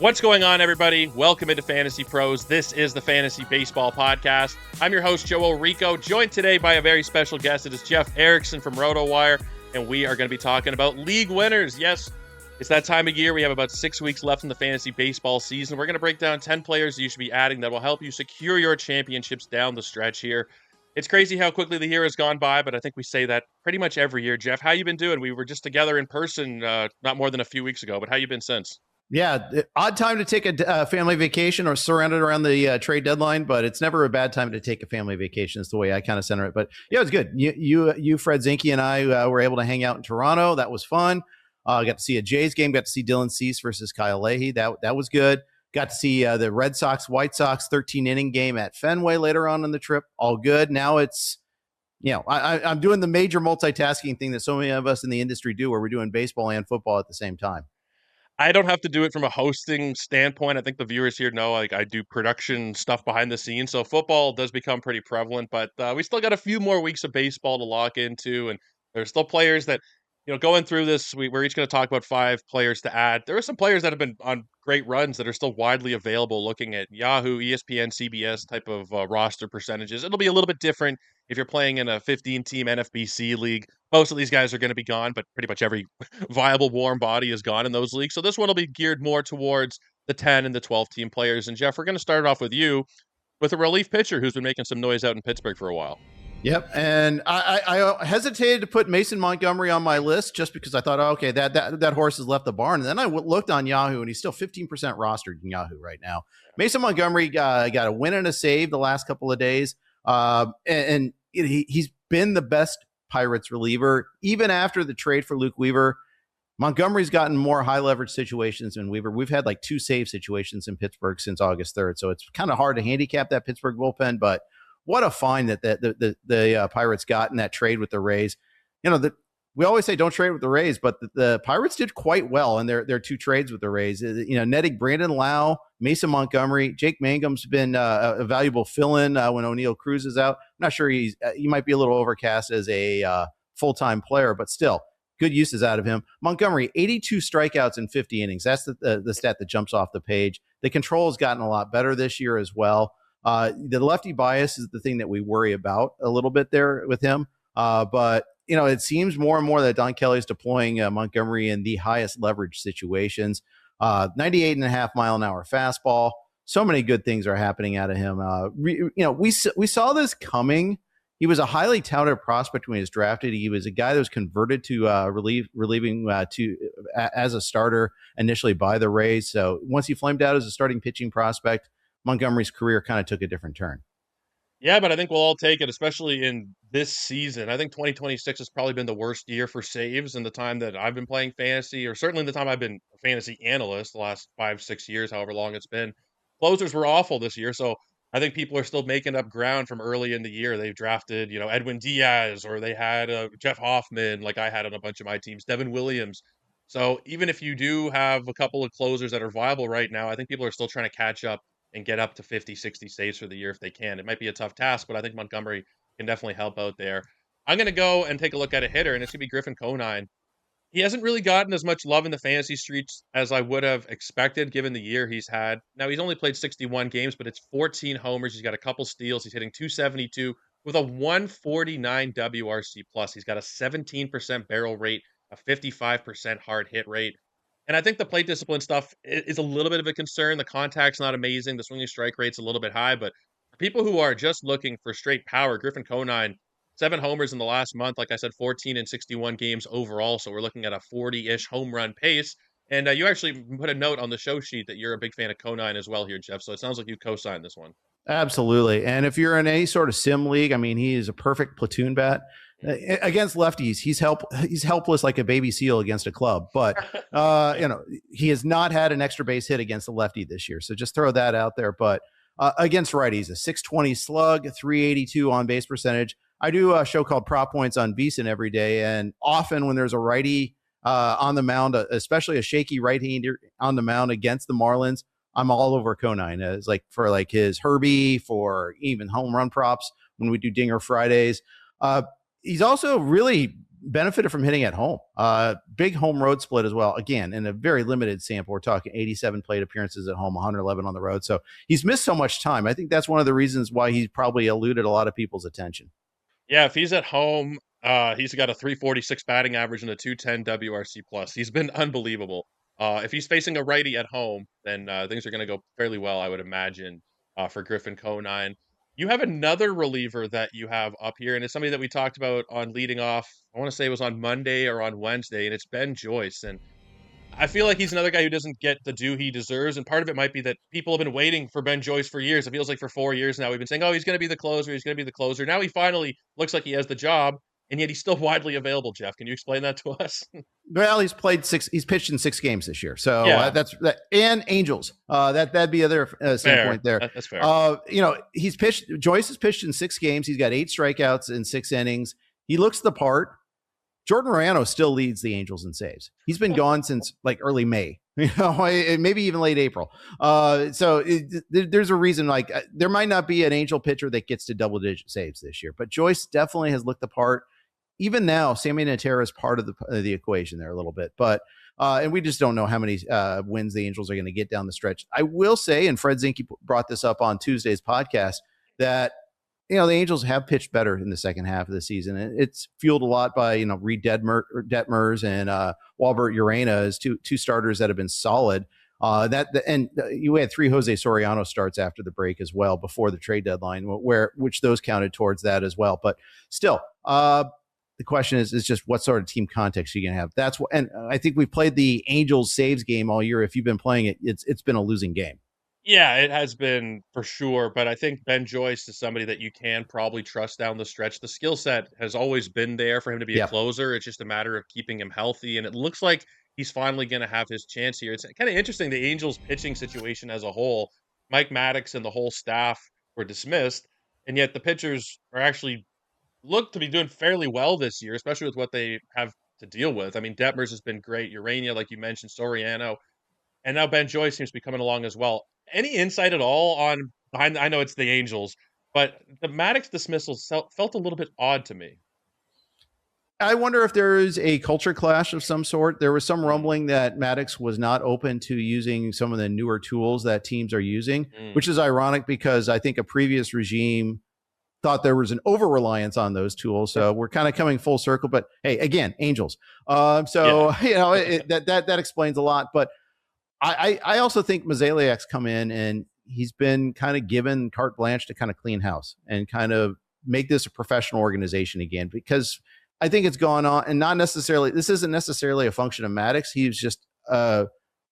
What's going on, everybody? Welcome into Fantasy Pros. This is the Fantasy Baseball Podcast. I'm your host, Joe Orrico, joined today by a very special guest. It is Jeff Erickson from RotoWire, and we are going to be talking about league winners. Yes, it's that time of year. We have about 6 weeks left in the fantasy baseball season. We're going to break down 10 players that you should be adding that will help you secure your championships down the stretch here. It's crazy how quickly the year has gone by, but I think we say that pretty much every year. Jeff, how you been doing? We were just together in person not more than a few weeks ago, but how you been since? Yeah, odd time to take a family vacation or surrounded around the trade deadline, but it's never a bad time to take a family vacation is the way I kind of center it. But yeah, it was good. You, Fred Zinke, and I were able to hang out in Toronto. That was fun. Got to see a Jays game. Got to see Dylan Cease versus Kyle Leahy. That was good. Got to see the Red Sox, White Sox 13-inning game at Fenway later on in the trip. All good. Now it's, I'm doing the major multitasking thing that so many of us in the industry do, where we're doing baseball and football at the same time. I don't have to do it from a hosting standpoint. I think the viewers here know, I do production stuff behind the scenes. So football does become pretty prevalent, but we still got a few more weeks of baseball to lock into. And there's still players that, going through this, we're each going to talk about 5 players to add. There are some players that have been on great runs that are still widely available looking at Yahoo, ESPN, CBS type of roster percentages. It'll be a little bit different if you're playing in a 15-team NFBC league. Most of these guys are going to be gone, but pretty much every viable warm body is gone in those leagues. So this one will be geared more towards the 10 and the 12-team players. And Jeff, we're going to start off with you with a relief pitcher who's been making some noise out in Pittsburgh for a while. Yep, and I hesitated to put Mason Montgomery on my list just because I thought, okay, that horse has left the barn. And then I looked on Yahoo, and he's still 15% rostered in Yahoo right now. Mason Montgomery got a win and a save the last couple of days, and he's been the best Pirates reliever. Even after the trade for Luke Weaver, Montgomery's gotten more high-leverage situations than Weaver. We've had like 2 save situations in Pittsburgh since August 3rd, so it's kind of hard to handicap that Pittsburgh bullpen, but what a find that the Pirates got in that trade with the Rays. We always say don't trade with the Rays, but the Pirates did quite well in their 2 trades with the Rays. Netting Brandon Lau, Mason Montgomery, Jake Mangum's been a valuable fill-in when O'Neill Cruz is out. I'm not sure he might be a little overcast as a full-time player, but still good uses out of him. Montgomery, 82 strikeouts in 50 innings. That's the stat that jumps off the page. The control has gotten a lot better this year as well. The lefty bias is the thing that we worry about a little bit there with him. But it seems more and more that Don Kelly is deploying Montgomery in the highest leverage situations. 98.5 mile an hour fastball. So many good things are happening out of him. We saw this coming. He was a highly touted prospect when he was drafted. He was a guy that was converted to relieving as a starter initially by the Rays. So once he flamed out as a starting pitching prospect, Montgomery's career kind of took a different turn. Yeah, but I think we'll all take it, especially in this season. I think 2026 has probably been the worst year for saves in the time that I've been playing fantasy, or certainly in the time I've been a fantasy analyst the last 5-6 years, however long it's been. Closers were awful this year, so I think people are still making up ground from early in the year. They've drafted, Edwin Diaz, or they had Jeff Hoffman, like I had on a bunch of my teams, Devin Williams. So even if you do have a couple of closers that are viable right now, I think people are still trying to catch up and get up to 50, 60 saves for the year if they can. It might be a tough task, but I think Montgomery can definitely help out there. I'm going to go and take a look at a hitter, and it's going to be Griffin Conine. He hasn't really gotten as much love in the fantasy streets as I would have expected given the year he's had. Now, he's only played 61 games, but it's 14 homers. He's got a couple steals. He's hitting .272 with a 149 WRC+. He's got a 17% barrel rate, a 55% hard hit rate. And I think the plate discipline stuff is a little bit of a concern. The contact's not amazing. The swinging strike rate's a little bit high. But for people who are just looking for straight power, Griffin Conine, 7 homers in the last month. Like I said, 14 in 61 games overall. So we're looking at a 40-ish home run pace. And you actually put a note on the show sheet that you're a big fan of Conine as well here, Jeff. So it sounds like you co-signed this one. Absolutely. And if you're in any sort of sim league, I mean, he is a perfect platoon bat. Against lefties, he's helpless like a baby seal against a club. But he has not had an extra base hit against a lefty this year, so just throw that out there. But against righties, a 620 slug, 382 on base percentage. I do a show called Prop Points on VSiN every day, and often when there's a righty on the mound, especially a shaky right-hander on the mound against the Marlins, I'm all over Conine. It's like for like his Herbie, for even home run props when we do Dinger Fridays. He's also really benefited from hitting at home. Big home road split as well. Again, in a very limited sample, we're talking 87 plate appearances at home, 111 on the road. So he's missed so much time. I think that's one of the reasons why he's probably eluded a lot of people's attention. Yeah, if he's at home, he's got a 346 batting average and a 210 WRC plus. He's been unbelievable. If he's facing a righty at home, then things are going to go fairly well, I would imagine, for Griffin Conine. You have another reliever that you have up here, and it's somebody that we talked about on leading off. I want to say it was on Monday or on Wednesday, and it's Ben Joyce. And I feel like he's another guy who doesn't get the due he deserves, and part of it might be that people have been waiting for Ben Joyce for years. It feels like for 4 years now we've been saying, "Oh, he's going to be the closer. He's going to be the closer." Now he finally looks like he has the job, and yet he's still widely available. Jeff, can you explain that to us? Well, he's pitched in 6 games this year, so Yeah, that's that. And Angels, that'd be other standpoint there. That's fair. He's pitched. Joyce has pitched in 6 games. He's got 8 strikeouts in 6 innings. He looks the part. Jordan Morano still leads the Angels in saves. He's been gone since like early May, maybe even late April. There's a reason. Like there might not be an Angel pitcher that gets to double-digit saves this year, but Joyce definitely has looked the part. Even now, Sammy Natera is part of the equation there a little bit, but and we just don't know how many wins the Angels are going to get down the stretch. I will say, and Fred Zinke brought this up on Tuesday's podcast, that the Angels have pitched better in the second half of the season. And it's fueled a lot by, Reed Detmers and Walbert Urena as two starters that have been solid. You had 3 Jose Soriano starts after the break as well before the trade deadline, which those counted towards that as well. But still, the question is just what sort of team context you're going to have. That's what, and I think we've played the Angels saves game all year. If you've been playing it, it's been a losing game. Yeah, it has been for sure, but I think Ben Joyce is somebody that you can probably trust down the stretch. The skill set has always been there for him to be a closer. It's just a matter of keeping him healthy, and it looks like he's finally going to have his chance here. It's kind of interesting, the Angels pitching situation as a whole. Mike Maddox and the whole staff were dismissed, and yet the pitchers are actually look to be doing fairly well this year, especially with what they have to deal with. I mean, Detmers has been great. Urania, like you mentioned, Soriano, and now Ben Joyce seems to be coming along as well. Any insight at all on behind? I know it's the Angels, but the Maddox dismissal felt a little bit odd to me. I wonder if there is a culture clash of some sort. There was some rumbling that Maddox was not open to using some of the newer tools that teams are using, which is ironic because I think a previous regime thought there was an over-reliance on those tools. So we're kind of coming full circle. But hey, again, Angels. That explains a lot. But I also think Mazaliak's come in and he's been kind of given carte blanche to kind of clean house and kind of make this a professional organization again, because I think it's gone on and this isn't necessarily a function of Maddox. He's just a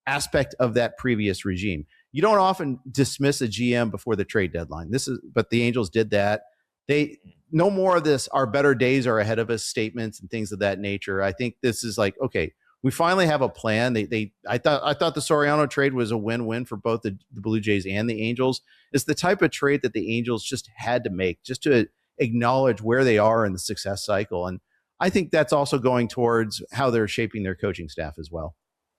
aspect of that previous regime. You don't often dismiss a GM before the trade deadline. But the Angels did that. They no more of this, our better days are ahead of us statements and things of that nature. I think this is like, okay, we finally have a plan. I thought the Soriano trade was a win-win for both the Blue Jays and the Angels. It's the type of trade that the Angels just had to make just to acknowledge where they are in the success cycle. And I think that's also going towards how they're shaping their coaching staff as well.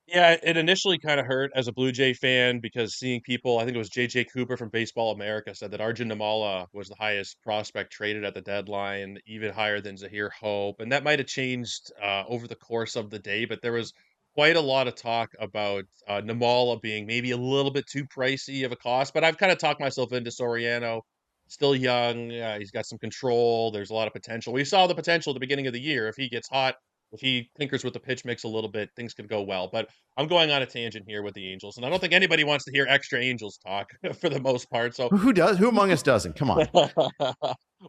Yeah, it initially kind of hurt as a Blue Jay fan because seeing people, I think it was J.J. Cooper from Baseball America said that Arjun Namala was the highest prospect traded at the deadline, even higher than Zahir Hope. And that might have changed over the course of the day, but there was quite a lot of talk about Namala being maybe a little bit too pricey of a cost. But I've kind of talked myself into Soriano, still young. He's got some control. There's a lot of potential. We saw the potential at the beginning of the year. If he gets hot, if he tinkers with the pitch mix a little bit, things could go well. But I'm going on a tangent here with the Angels, and I don't think anybody wants to hear extra Angels talk for the most part. So who does? Who among us doesn't? Come on.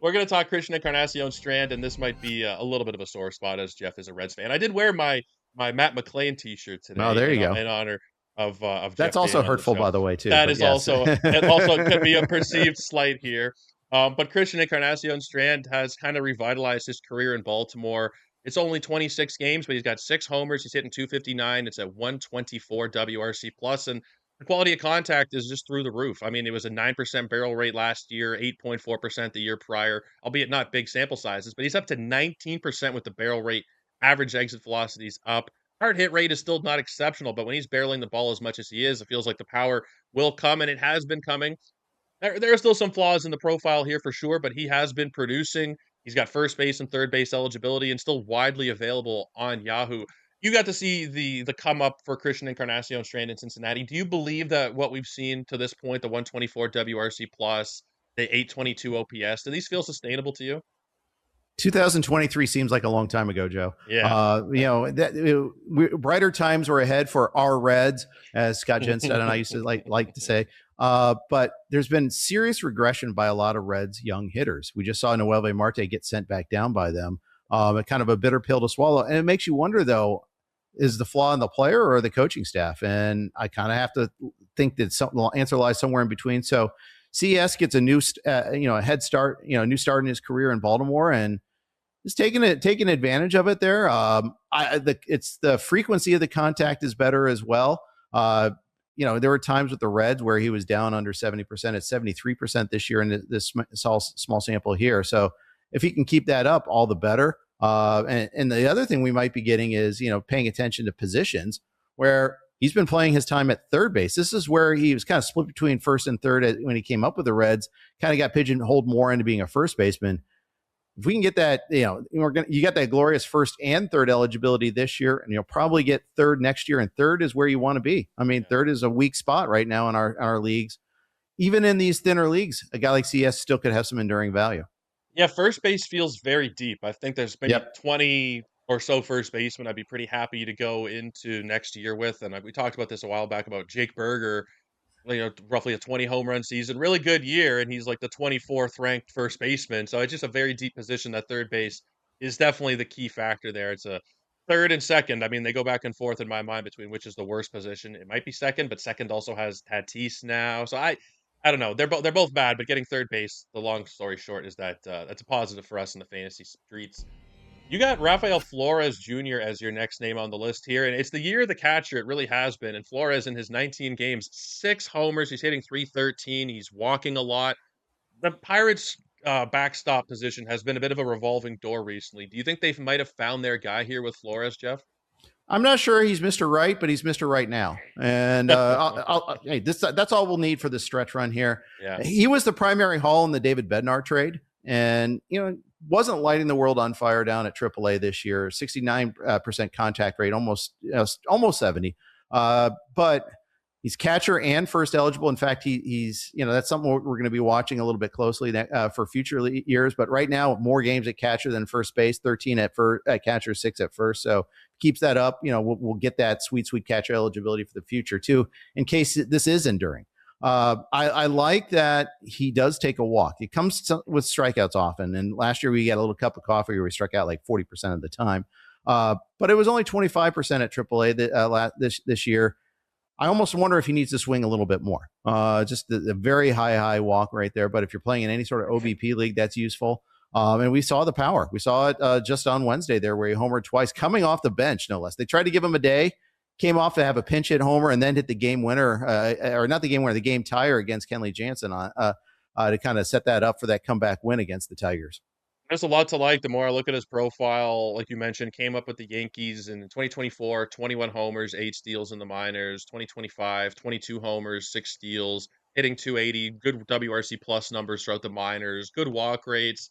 We're going to talk Christian Encarnacion-Strand, and this might be a little bit of a sore spot as Jeff is a Reds fan. I did wear my Matt McLean T-shirt today. Oh, there you go. In honor of that's Jeff also hurtful, by the way, too. That is yes. It also could be a perceived slight here. But Christian Encarnacion-Strand has kind of revitalized his career in Baltimore. It's only 26 games, but he's got 6 homers. He's hitting 259. It's at 124 WRC plus, and the quality of contact is just through the roof. I mean, it was a 9% barrel rate last year, 8.4% the year prior, albeit not big sample sizes, but he's up to 19% with the barrel rate. Average exit velocities up. Hard hit rate is still not exceptional, but when he's barreling the ball as much as he is, it feels like the power will come, and it has been coming. There are still some flaws in the profile here for sure, but he has been producing. He's got first base and third base eligibility and still widely available on Yahoo. You got to see the come up for Christian Encarnacion-Strand in Cincinnati. Do you believe that what we've seen to this point, the 124 WRC plus, the 822 OPS, do these feel sustainable to you? 2023 seems like a long time ago, Joe. Yeah. Brighter times were ahead for our Reds, as Scott Jenstead and I used to like to say. But there's been serious regression by a lot of Reds young hitters. We just saw Noelvi Marte get sent back down by them. Kind of a bitter pill to swallow. And it makes you wonder, though, is the flaw in the player or the coaching staff? And I kind of have to think that the answer lies somewhere in between. So CS gets a new, a head start, new start in his career in Baltimore, and is taking advantage of it there. It's the frequency of the contact is better as well. There were times with the Reds where he was down under 70%. It's 73% this year in this small sample here. So if he can keep that up, all the better. And the other thing we might be getting is, paying attention to positions where he's been playing his time at third base. This is where he was kind of split between first and third when he came up with the Reds, kind of got pigeonholed more into being a first baseman. If we can get that, you got that glorious first and third eligibility this year, and you'll probably get third next year. And third is where you want to be. I mean, third is a weak spot right now in our leagues. Even in these thinner leagues, a guy like CS still could have some enduring value. Yeah, first base feels very deep. I think there's maybe 20 or so first basemen I'd be pretty happy to go into next year with. And we talked about this a while back about Jake Berger, roughly a 20 home run season, really good year, and he's like the 24th ranked first baseman. So it's just a very deep position. That third base is definitely the key factor there. It's a third and second. I mean, they go back and forth in my mind between which is the worst position. It might be second, but second also has Tatis now. So I don't know. They're both bad, but getting third base, the long story short, is that that's a positive for us in the fantasy streets. You got Rafael Flores Jr. as your next name on the list here, and it's the year of the catcher. It really has been. And Flores, in his 19 games, 6 homers. He's hitting 313. He's walking a lot. The Pirates' backstop position has been a bit of a revolving door recently. Do you think they might have found their guy here with Flores, Jeff? I'm not sure he's Mr. Right, but he's Mr. Right now. And hey, that's all we'll need for this stretch run here. Yeah. He was the primary haul in the David Bednar trade, and wasn't lighting the world on fire down at AAA this year. 69% contact rate, almost 70. But he's catcher and first eligible. In fact, he's that's something we're going to be watching a little bit closely for future years. But right now, more games at catcher than first base, 13 at catcher, 6 at first. So keeps that up. We'll get that sweet catcher eligibility for the future too, in case this is enduring. I like that he does take a walk. He comes with strikeouts often. And last year we got a little cup of coffee where we struck out like 40% of the time. But it was only 25% at AAA this year. I almost wonder if he needs to swing a little bit more. Just the very high walk right there. But if you're playing in any sort of OBP league, that's useful. And we saw the power. We saw it just on Wednesday there where he homered twice, coming off the bench, no less. They tried to give him a day. Came off to have a pinch hit homer and then hit the game winner, or not the game winner, the game tire against Kenley Jansen to kind of set that up for that comeback win against the Tigers. There's a lot to like. The more I look at his profile, like you mentioned, came up with the Yankees in 2024, 21 homers, 8 steals in the minors. 2025, 22 homers, 6 steals, hitting 280, good WRC plus numbers throughout the minors, good walk rates.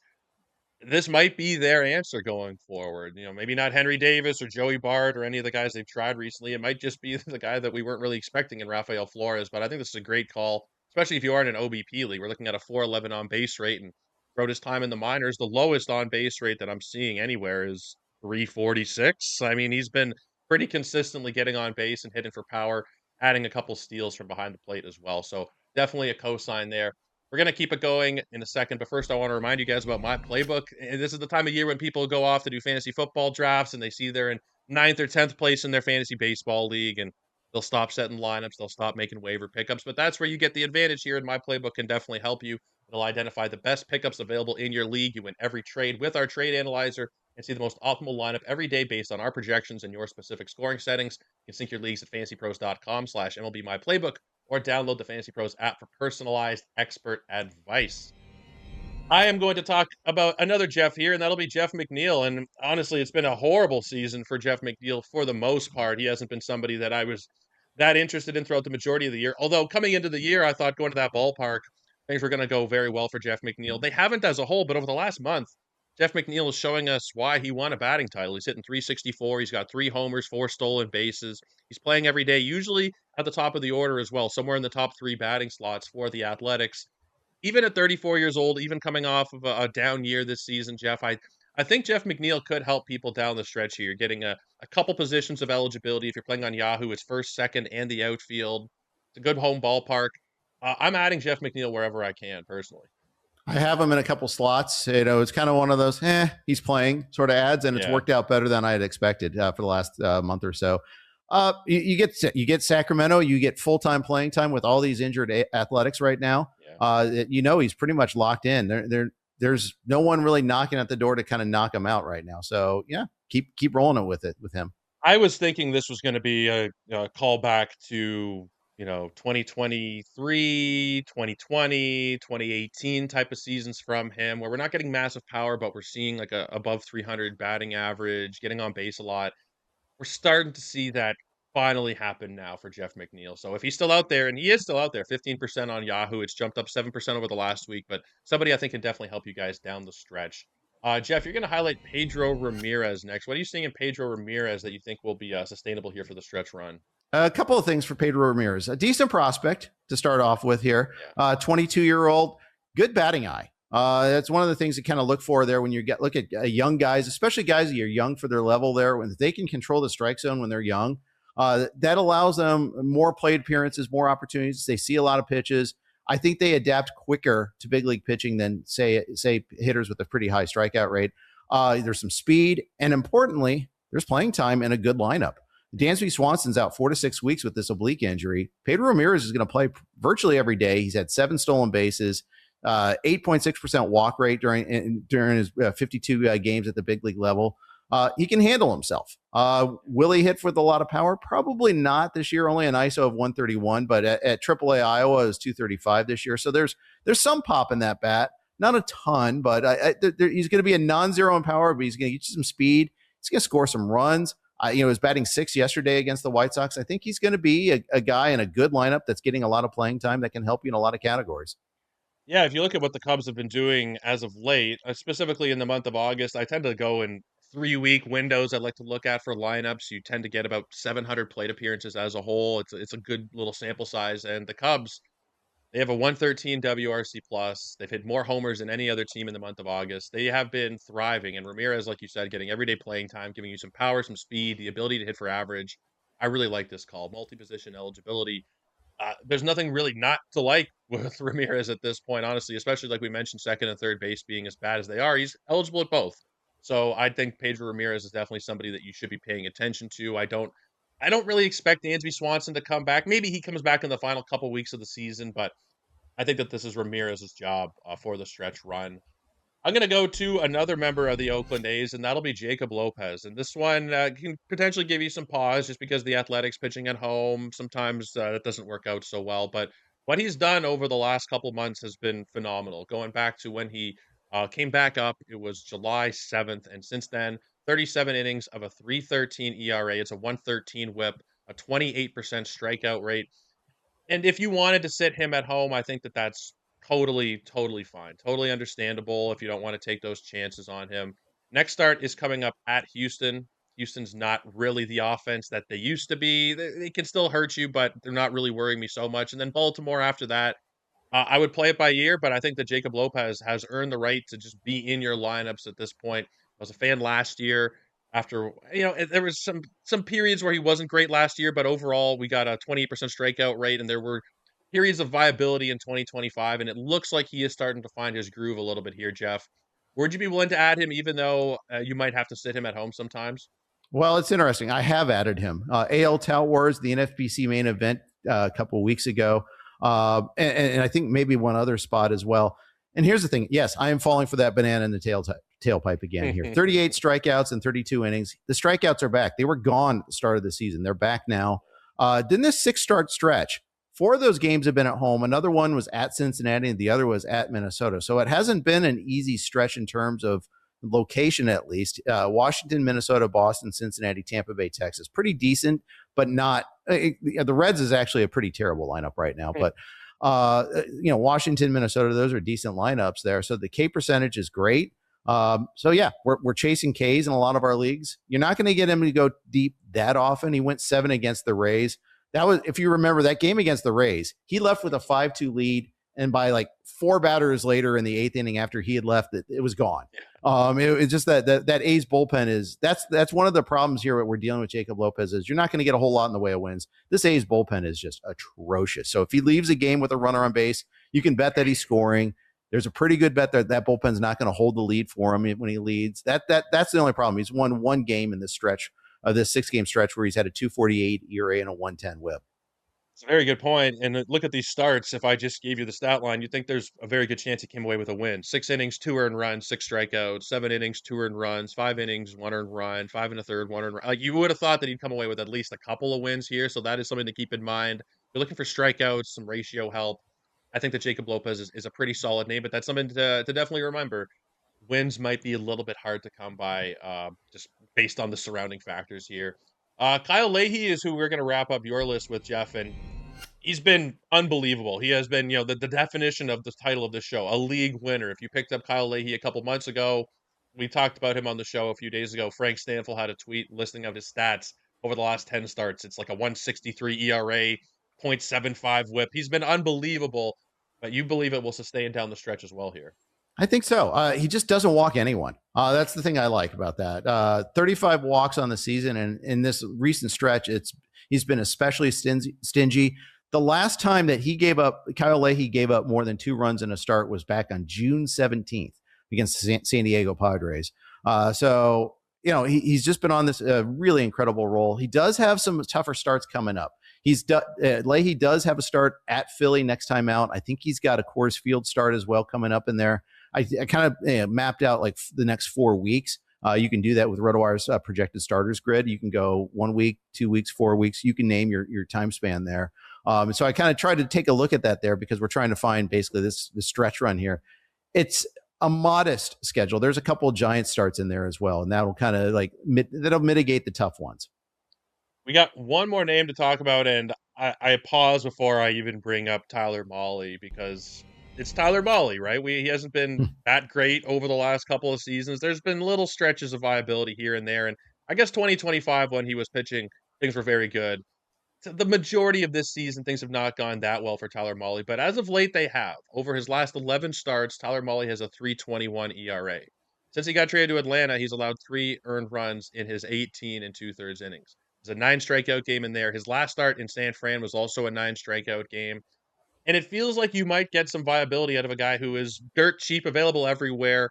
This might be their answer going forward. Maybe not Henry Davis or Joey Bart or any of the guys they've tried recently. It might just be the guy that we weren't really expecting in Rafael Flores, but I think this is a great call, especially if you are in an OBP league. We're looking at a 411 on base rate, and throughout his time in the minors, the lowest on base rate that I'm seeing anywhere is 346. I mean, he's been pretty consistently getting on base and hitting for power, adding a couple steals from behind the plate as well. So definitely a cosign there. We're going to keep it going in a second, but first I want to remind you guys about my playbook. And this is the time of year when people go off to do fantasy football drafts and they see they're in 9th or 10th place in their fantasy baseball league, and they'll stop setting lineups, they'll stop making waiver pickups. But that's where you get the advantage here, and my playbook can definitely help you. It'll identify the best pickups available in your league. You win every trade with our trade analyzer and see the most optimal lineup every day based on our projections and your specific scoring settings. You can sync your leagues at fantasypros.com/MLB or download the Fantasy Pros app for personalized expert advice. I am going to talk about another Jeff here, and that'll be Jeff McNeil. And honestly, it's been a horrible season for Jeff McNeil for the most part. He hasn't been somebody that I was that interested in throughout the majority of the year. Although coming into the year, I thought going to that ballpark, things were going to go very well for Jeff McNeil. They haven't as a whole, but over the last month, Jeff McNeil is showing us why he won a batting title. He's hitting 364. He's got 3 homers, 4 stolen bases. He's playing every day, usually at the top of the order as well, somewhere in the top 3 batting slots for the Athletics. Even at 34 years old, even coming off of a down year this season, Jeff, I think Jeff McNeil could help people down the stretch here, getting a couple positions of eligibility. If you're playing on Yahoo, it's first, second, and the outfield. It's a good home ballpark. I'm adding Jeff McNeil wherever I can, personally. I have him in a couple slots. It's kind of one of those, he's playing sort of ads, and it's worked out better than I had expected for the last month or so. You get Sacramento, you get full-time playing time with all these injured Athletics right now. He's pretty much locked in. There's no one really knocking at the door to kind of knock him out right now. So keep rolling it with him. I was thinking this was going to be a callback to 2023, 2020, 2018 type of seasons from him, where we're not getting massive power, but we're seeing like a above 300 batting average, getting on base a lot. We're starting to see that finally happen now for Jeff McNeil. So if he's still out there, and he is still out there, 15% on Yahoo, it's jumped up 7% over the last week, but somebody I think can definitely help you guys down the stretch. Jeff, you're going to highlight Pedro Ramirez next. What are you seeing in Pedro Ramirez that you think will be sustainable here for the stretch run? A couple of things for Pedro Ramirez. A decent prospect to start off with here. 22-year-old, good batting eye. That's one of the things to kind of look for there when you look at young guys, especially guys that are young for their level there. When they can control the strike zone when they're young, that allows them more plate appearances, more opportunities. They see a lot of pitches. I think they adapt quicker to big league pitching than say hitters with a pretty high strikeout rate. There's some speed, and importantly, there's playing time and a good lineup. Dansby Swanson's out 4 to 6 weeks with this oblique injury. Pedro Ramirez is going to play virtually every day. He's had 7 stolen bases, 8.6% walk rate during his 52 games at the big league level. He can handle himself. Will he hit with a lot of power? Probably not this year. Only an ISO of 131, but at AAA Iowa is 235 this year. So there's some pop in that bat. Not a ton, but he's going to be a non-zero in power, but he's going to get you some speed. He's going to score some runs. He was batting 6th yesterday against the White Sox. I think he's going to be a guy in a good lineup that's getting a lot of playing time that can help you in a lot of categories. Yeah, if you look at what the Cubs have been doing as of late, specifically in the month of August, I tend to go in 3-week windows. I'd like to look at for lineups. You tend to get about 700 plate appearances as a whole. It's a good little sample size. And the Cubs, they have a 113 WRC plus. They've hit more homers than any other team in the month of August. They have been thriving. And Ramirez, like you said, getting everyday playing time, giving you some power, some speed, the ability to hit for average. I really like this call. Multi-position eligibility. There's nothing really not to like with Ramirez at this point, honestly, especially like we mentioned, second and third base being as bad as they are. He's eligible at both. So I think Pedro Ramirez is definitely somebody that you should be paying attention to. I don't really expect Dansby Swanson to come back. Maybe he comes back in the final couple weeks of the season, but I think that this is Ramirez's job for the stretch run. I'm going to go to another member of the Oakland A's, and that'll be Jacob Lopez. And this one can potentially give you some pause just because the Athletics pitching at home, sometimes that doesn't work out so well. But what he's done over the last couple months has been phenomenal. Going back to when he came back up, it was July 7th. And since then, 37 innings of a 3.13 ERA. It's a 1.13 whip, a 28% strikeout rate. And if you wanted to sit him at home, I think that that's totally fine. Totally understandable if you don't want to take those chances on him. Next start is coming up at Houston. Houston's not really the offense that they used to be. They can still hurt you, but they're not really worrying me so much. And then Baltimore after that. I would play it by ear, but I think that Jacob Lopez has earned the right to just be in your lineups at this point. I was a fan last year. After there was some periods where he wasn't great last year, but overall we got a 28% strikeout rate, and there were periods of viability in 2025, and it looks like he is starting to find his groove a little bit here, Jeff. Would you be willing to add him, even though you might have to sit him at home sometimes? Well, it's interesting. I have added him. AL Tout Wars, the NFBC main event a couple of weeks ago, and I think maybe one other spot as well. And here's the thing. Yes, I am falling for that banana in the tailpipe again here. 38 strikeouts and 32 innings. The strikeouts are back. They were gone at the start of the season. They're back now. Then this 6-start stretch, 4 of those games have been at home. Another one was at Cincinnati, and the other was at Minnesota. So it hasn't been an easy stretch in terms of location, at least. Washington, Minnesota, Boston, Cincinnati, Tampa Bay, Texas. Pretty decent, but not. The Reds is actually a pretty terrible lineup right now. But Washington, Minnesota, those are decent lineups there. So the K percentage is great. So yeah, we're chasing K's in a lot of our leagues. You're not going to get him to go deep that often. He went 7 against the Rays. That was, if you remember that game against the Rays, he left with a 5-2 lead, and by like 4 batters later in the 8th inning after he had left, it was gone. It's just that A's bullpen is that's one of the problems here that we're dealing with Jacob Lopez is you're not going to get a whole lot in the way of wins. This A's bullpen is just atrocious. So if he leaves a game with a runner on base, you can bet that he's scoring. There's a pretty good bet that bullpen's not going to hold the lead for him when he leads. That's the only problem. He's won one game in this stretch, this 6-game stretch where he's had a 2.48 ERA and a 1.10 WHIP. It's a very good point. And look at these starts. If I just gave you the stat line, you think there's a very good chance he came away with a win. 6 innings, 2 earned runs, 6 strikeouts, 7 innings, 2 earned runs, 5 innings, 1 earned run, 5 and a third, 1 earned run. Like you would have thought that he'd come away with at least a couple of wins here. So that is something to keep in mind. If you're looking for strikeouts, some ratio help. I think that Jacob Lopez is a pretty solid name, but that's something to definitely remember. Wins might be a little bit hard to come by, just based on the surrounding factors here. Kyle Leahy is who we're going to wrap up your list with, Jeff, and he's been unbelievable. He has been, the definition of the title of this show, a league winner. If you picked up Kyle Leahy a couple months ago, we talked about him on the show a few days ago. Frank Stanfield had a tweet listing of his stats over the last 10 starts. It's like a 163 ERA, 0.75 whip. He's been unbelievable, but you believe it will sustain down the stretch as well here. I think so. He just doesn't walk anyone. That's the thing I like about that. 35 walks on the season, and in this recent stretch, he's been especially stingy. The last time that Kyle Leahy gave up more than 2 runs in a start was back on June 17th against San Diego Padres. So he's just been on this really incredible roll. He does have some tougher starts coming up. Leahy does have a start at Philly next time out. I think he's got a Coors Field start as well coming up in there. I kind of mapped out like the next 4 weeks. You can do that with RotoWire's projected starters grid. You can go 1 week, 2 weeks, 4 weeks. You can name your time span there. So I kind of tried to take a look at that there because we're trying to find basically this stretch run here. It's a modest schedule. There's a couple of giant starts in there as well, and that'll kind of that'll mitigate the tough ones. We got one more name to talk about, and I pause before I even bring up Tyler Mahle because it's Tyler Mahle, right? He hasn't been that great over the last couple of seasons. There's been little stretches of viability here and there, and I guess 2025 when he was pitching, things were very good. The majority of this season, things have not gone that well for Tyler Mahle, but as of late, they have. Over his last 11 starts, Tyler Mahle has a 3.21 ERA. Since he got traded to Atlanta, he's allowed 3 earned runs in his 18 and 2/3 innings. There's a 9 strikeout game in there. His last start in San Fran was also a 9 strikeout game. And it feels like you might get some viability out of a guy who is dirt cheap, available everywhere.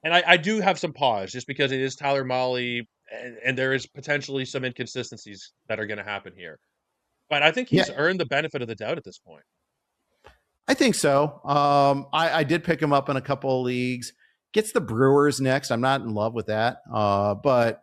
And I do have some pause just because it is Tyler Mahle, and there is potentially some inconsistencies that are going to happen here. But I think he's earned the benefit of the doubt at this point. I think so. I did pick him up in a couple of leagues. Gets the Brewers next. I'm not in love with that. But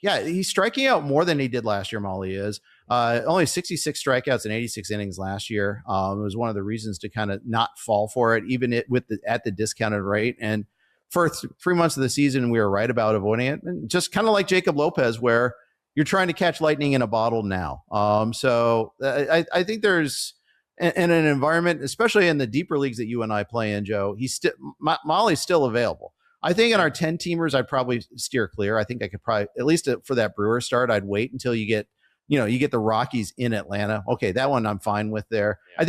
yeah, he's striking out more than he did last year, Mahle is. Only 66 strikeouts and 86 innings last year. It was one of the reasons to kind of not fall for it, even at the discounted rate. And for 3 months of the season, we were right about avoiding it. And just kind of like Jacob Lopez, where you're trying to catch lightning in a bottle now. So I think there's in an environment, especially in the deeper leagues that you and I play in, Joe, Mahle's still available. I think in our 10 teamers, I'd probably steer clear. I think I could probably, at least for that Brewer start, I'd wait until you get the Rockies in Atlanta. Okay, that one I'm fine with there. Yeah.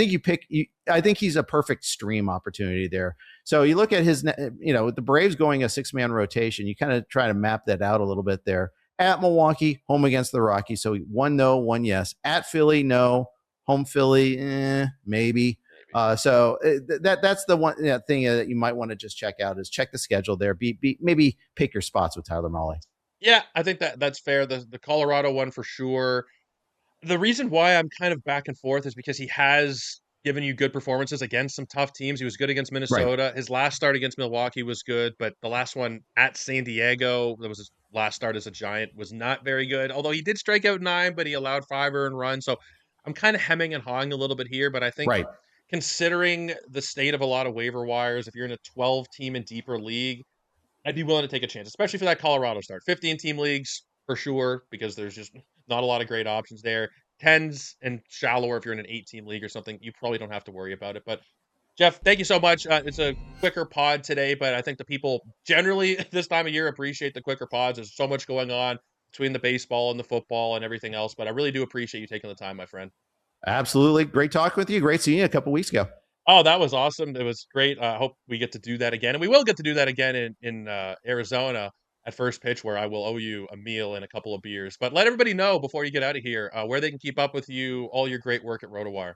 I think he's a perfect stream opportunity there. So you look at his, with the Braves going a 6-man rotation, you kind of try to map that out a little bit there. At Milwaukee, home against the Rockies. So 1 no, 1 yes. At Philly, no. Home Philly, maybe. So that's the one thing that you might want to just check out is check the schedule there. Maybe pick your spots with Tyler Mahle. Yeah, I think that's fair. The Colorado one for sure. The reason why I'm kind of back and forth is because he has given you good performances against some tough teams. He was good against Minnesota. Right. His last start against Milwaukee was good, but the last one at San Diego, that was his last start as a Giant, was not very good. Although he did strike out 9, but he allowed 5 earned runs. So I'm kind of hemming and hawing a little bit here, but I think considering the state of a lot of waiver wires, if you're in a 12-team and deeper league, I'd be willing to take a chance, especially for that Colorado start. 15-team leagues for sure, because there's just not a lot of great options there. 10s and shallower if you're in an 8-team league or something, you probably don't have to worry about it. But Jeff, thank you so much. It's a quicker pod today, but I think the people generally this time of year appreciate the quicker pods. There's so much going on between the baseball and the football and everything else, but I really do appreciate you taking the time, my friend. Absolutely. Great talking with you. Great seeing you a couple weeks ago. Oh, that was awesome. It was great. I hope we get to do that again. And we will get to do that again in Arizona at First Pitch, where I will owe you a meal and a couple of beers. But let everybody know before you get out of here where they can keep up with you, all your great work at RotoWire.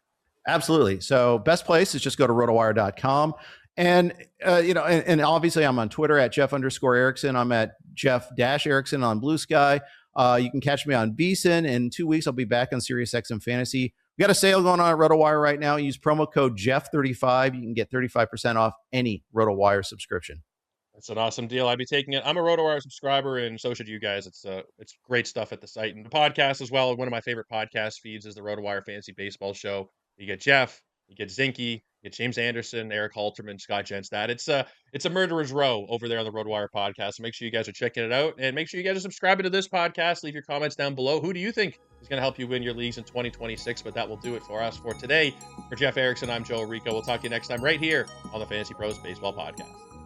Absolutely. So best place is just go to rotowire.com. And, and obviously I'm on Twitter at Jeff_Erickson. I'm at Jeff-Erickson on Blue Sky. You can catch me on VSiN. In 2 weeks, I'll be back on SiriusXM Fantasy. We got a sale going on at RotoWire right now. Use promo code Jeff35. You can get 35% off any RotoWire subscription. That's an awesome deal. I'd be taking it. I'm a RotoWire subscriber, and so should you guys. It's great stuff at the site and the podcast as well. One of my favorite podcast feeds is the RotoWire Fantasy Baseball Show. You get Jeff, you get Zinke, you get James Anderson, Eric Halterman, Scott Jenstad. It's a murderer's row over there on the RotoWire podcast. So make sure you guys are checking it out, and make sure you guys are subscribing to this podcast. Leave your comments down below. Who do you think is going to help you win your leagues in 2026? But that will do it for us for today. For Jeff Erickson, I'm Joe Orrico. We'll talk to you next time right here on the Fantasy Pros Baseball Podcast.